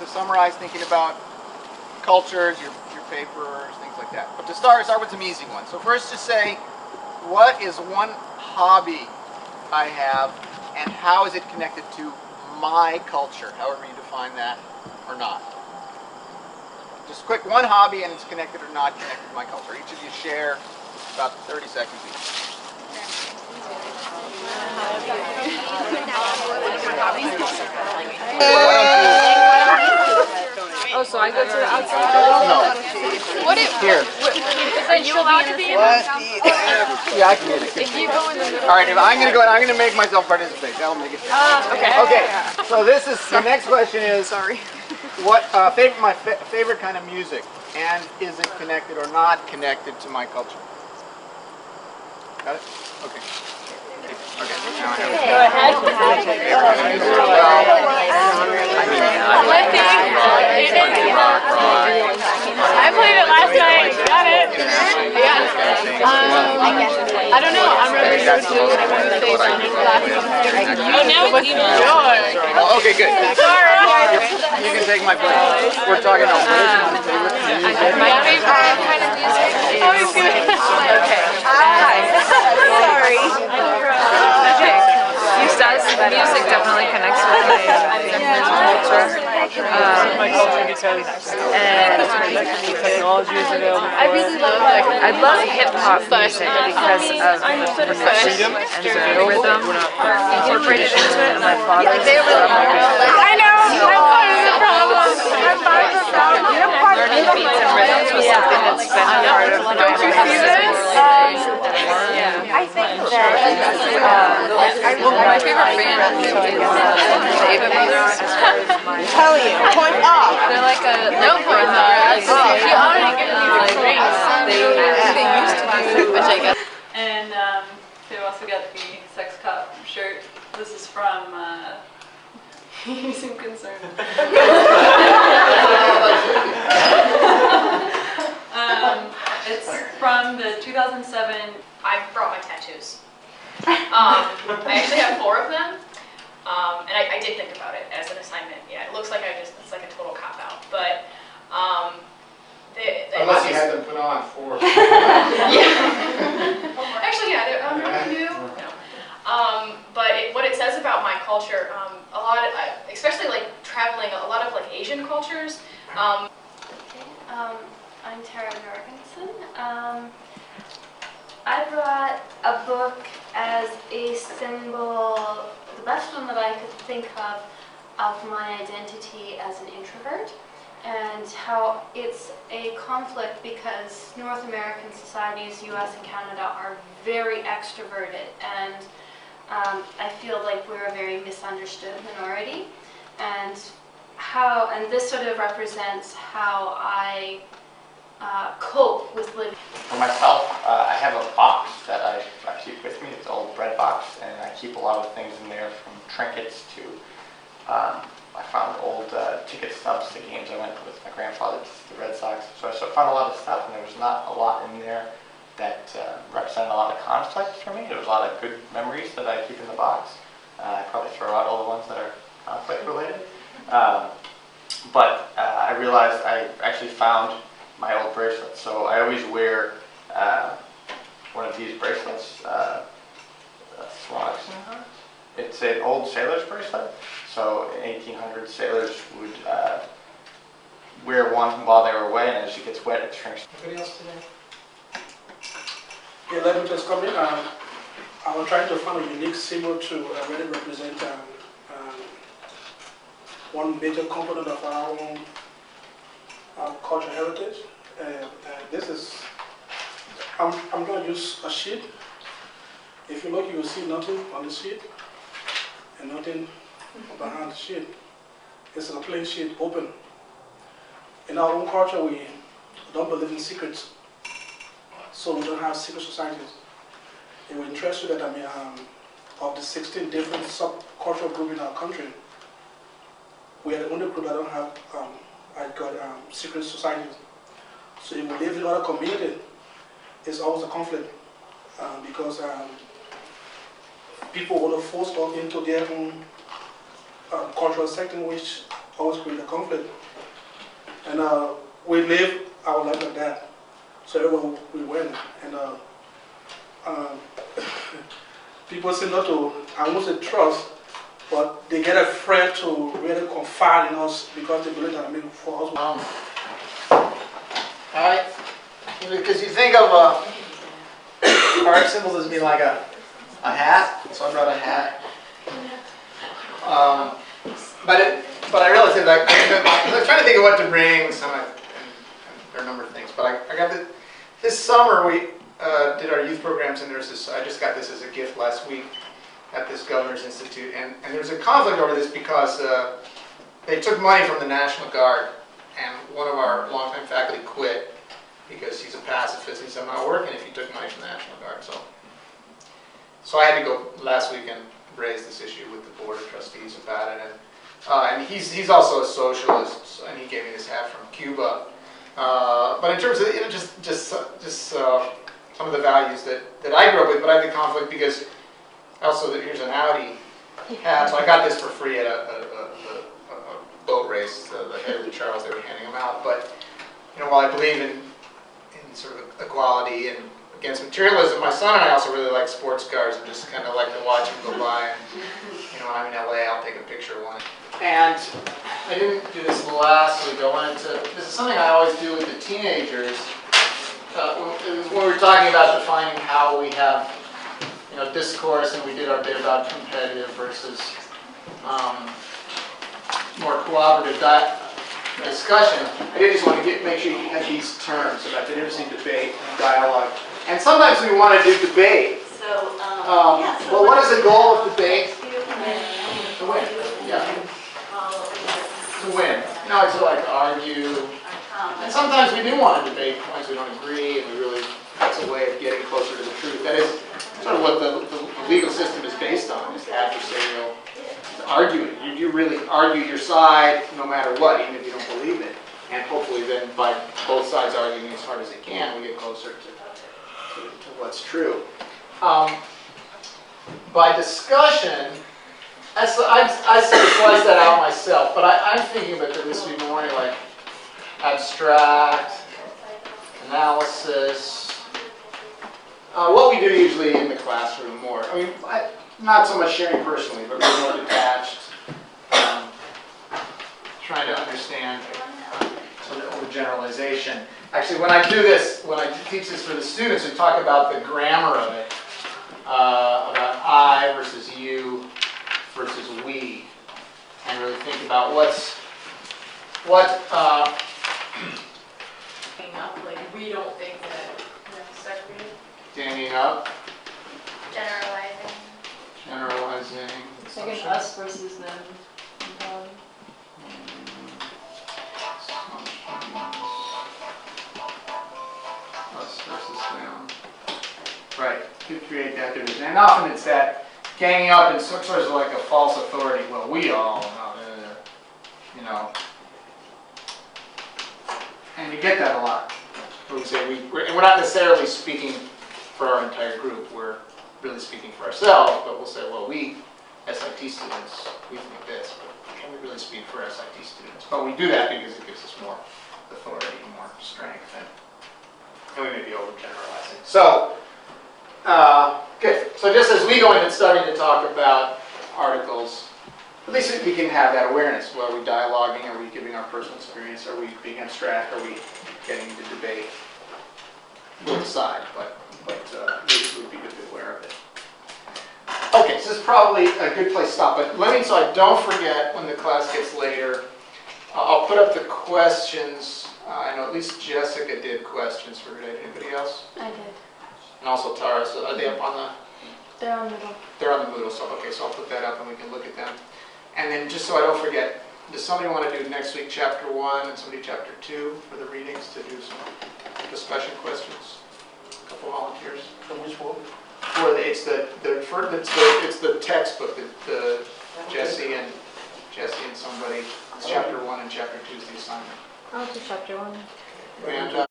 summarize thinking about cultures, your papers, things like that. But to start with some easy ones. So first just say, what is one hobby I have and how is it connected to my culture, however you define that or not. Just quick, one hobby and it's connected or not connected to my culture. Each of you share about 30 seconds each. Oh, so I go to the outside? No. What if Here. Are you allowed to be in the Yeah, I can get it. If you go in the middle. All right, I'm going to go and I'm going to make myself participate. Tell them to get Okay. Okay. So this is the next question is Sorry. what my favorite kind of music, and is it connected or not connected to my culture? Got it? Okay. Okay. Now I have it. Go ahead. I played it last night. Got it. Yeah. I don't know. I'm really good too. Oh, now it's yours. Oh, okay, good. You can take my place. We're talking about my favorite music. My favorite kind of music is... Okay. Hi. Sorry. Okay. Music definitely connects with my culture. And technology is available. I really love hip hop music because of the percussion and the rhythm incorporated into it. And my father is I know. I'm part of the problem. I'm part of the problem. learning beats and rhythms was something that's been a part of my Don't you see this? I think that my favorite band is David Brothers. tell you, point off. They're like a no point off. You already give me like rings. They used to do, which I guess. And they also got the Sex Cop shirt. This is from. You seem concerned. It's from the 2007. I brought my tattoos. I actually have 4 of them, and I did think about it as an assignment. Yeah, it looks like it's like a total cop-out, but Unless you had them put on for. Yeah. Actually, yeah, they're really new. No. But what it says about my culture, a lot of, especially like traveling, a lot of like Asian cultures. I'm Tara Jorgensen. I brought a book as a symbol, the best one that I could think of my identity as an introvert, and how it's a conflict because North American societies, US and Canada, are very extroverted, and I feel like we're a very misunderstood minority, and this sort of represents how I cope with living. For myself, I have a box that I keep with me. It's an old bread box, and I keep a lot of things in there, from trinkets to I found old ticket stubs to games I went with my grandfather to the Red Sox. So I found a lot of stuff, and there was not a lot in there that represented a lot of conflict for me. There was a lot of good memories that I keep in the box. I probably throw out all the ones that are conflict related. But I realized I actually found my old bracelets. So I always wear one of these bracelets, It's an old sailor's bracelet. So in 1800s, sailors would wear one while they were away, and as it gets wet, it shrinks. Anybody else today? Yeah, let me just come in. I was trying to find a unique symbol to really represent one major component of our own cultural heritage. This is, I'm going to use a sheet. If you look, you will see nothing on the sheet and nothing behind the sheet. This is a plain sheet, open. In our own culture, we don't believe in secrets, so we don't have secret societies. It will interest you that of the 16 different subcultural groups in our country, we are the only group that don't have secret societies. So if we live in other community, it's always a conflict because people want to force us into their own cultural setting, which always create a conflict. conflict. And we live our life like that. So everyone we win. And people seem not to, I won't say trust, but they get afraid to really confide in us because they believe that I mean for us. Alright, because you think of art symbols as being like a hat, so I brought a hat. But I realized that I was trying to think of what to bring, so and there are a number of things. But I got this summer we did our youth programs, and there's this. I just got this as a gift last week at this Governor's Institute, and there's a conflict over this because they took money from the National Guard, and one of our longtime faculty quit because he's a pacifist. He said, "I'm not working if you took money from the National Guard." So I had to go last week and raise this issue with the Board of Trustees about it, and he's also a socialist, and he gave me this hat from Cuba. But in terms of just some of the values that I grew up with, but I had the conflict because also here's an Audi hat, so I got this for free at a boat race, the head of the Charles, they were handing them out. But while I believe in sort of equality and against materialism, my son and I also really like sports cars and just kind of like to watch them go by. And when I'm in LA, I'll take a picture of one. And I didn't do this last week. This is something I always do with the teenagers. When we were talking about defining how we have, discourse, and we did our bit about competitive versus more cooperative discussion. I did just want to make sure you had these terms about the difference between debate and dialogue. And sometimes we want to do debate. Well, what is the goal of debate? To win. Yeah. To win. It's like to argue. And sometimes we do want to debate points we don't agree, and that's a way of getting closer to the truth. That is sort of what the legal system is based on, is adversarial arguing. You really argue your side no matter what, even if you don't believe it. And hopefully then by both sides arguing as hard as they can, we get closer to what's true. By discussion, I sort of slice that out myself, but I'm thinking that this would be more like abstract, analysis, what we do usually in the classroom more. I mean, not so much sharing personally, but really more detached, trying to understand sort of overgeneralization. Actually, when I do this, when I teach this for the students, we talk about the grammar of it, about I versus you versus we, and really think about like we don't think that segregated. Ganging up, Generalizing. It's like an us versus them. Us versus them. Right, to create that division. And often it's that ganging up in sort of like a false authority. Well, we all, and you get that a lot. We say and we're not necessarily speaking for our entire group. We're really speaking for ourselves, but we'll say, well, we, S.I.T. students, we think this, but can we really speak for S.I.T. students? But we do that because it gives us more authority, more strength, and we may be overgeneralizing. So, good. So just as we go into starting to talk about articles, at least we can have that awareness. Well, are we dialoguing? Are we giving our personal experience? Are we being abstract? Are we getting into debate? We'll decide, but at least we'd be good to be aware of it. Okay, so this is probably a good place to stop, but so I don't forget when the class gets later, I'll put up the questions. I know at least Jessica did questions for today. Anybody else? I did. And also Tara, so are they up on the? They're on the Moodle. They're on the Moodle, so okay, so I'll put that up and we can look at them. And then just so I don't forget, does somebody want to do next week chapter 1 and somebody chapter 2 for the readings to do some discussion questions? A couple volunteers. For which one? It's the textbook that Jesse and somebody. It's chapter 1 and chapter 2 is the assignment. I'll do chapter 1. And